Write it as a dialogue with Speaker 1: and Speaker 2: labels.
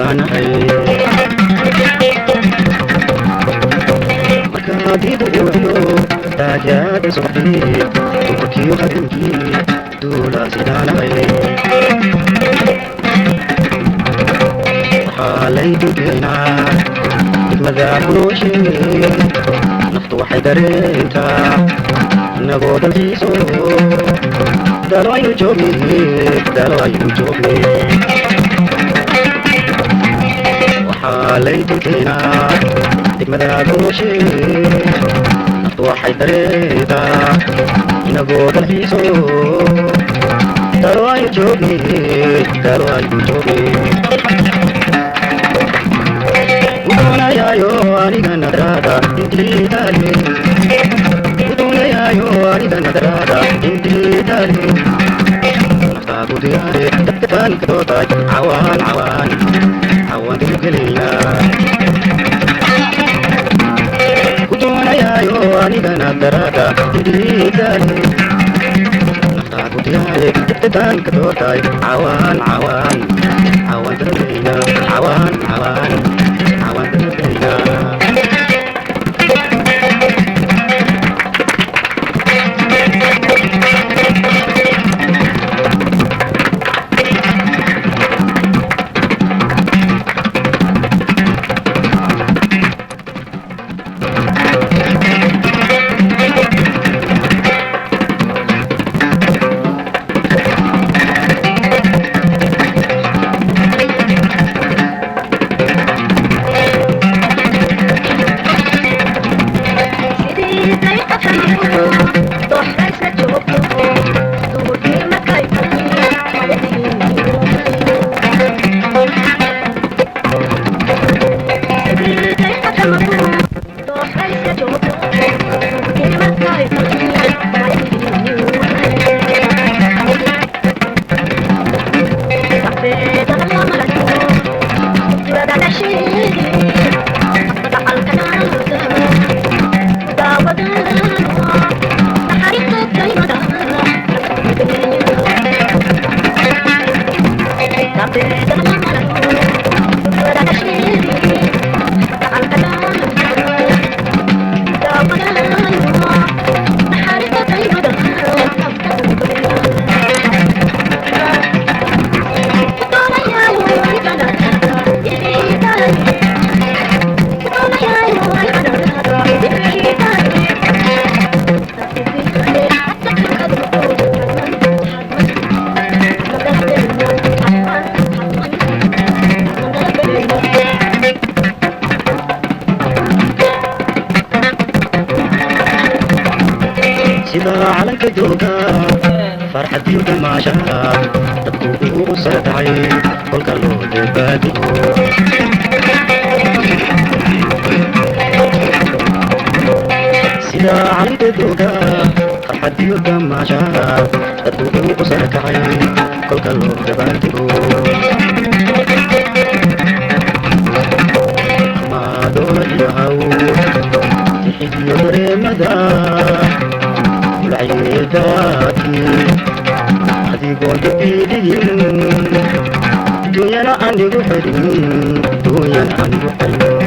Speaker 1: baanahay markaadiidu uwayo daajaada socdii duurkiyo habeenkii duula sidaanahay waxaa laydu keenaa degmada kunooshe naftu waxay dareentaa inagoo dalxiiso dalo aynu joogne waxaa laydu keenaa degmada kunooshe naftu waxay dareentaa inagoo dalxiiso dalo aynu joogne udoonayaayo aniga nadraada intiitaale udoonayaayo aniga nadraada intiitaale naftaadu diyaare dadkataan kadootaay cawaan dulgelayna udoonayaayo aniga nadraada intiitaale naftaadu diyaare dadkataan kadootaay cawaan dulgelayna cawaan عليك دوغا فرحة ديوغا ما شاء تبقوا سرطعي كل كالو دبادو سيدا عليك دوغا فرحة ديوغا ما شاء تبقوا سرطعي كل كالو دبادو ما دون يهو تحيي رمضا العيداتي هذي قلت بيدين دنيا عندي وحدين دنيا عندي وحدين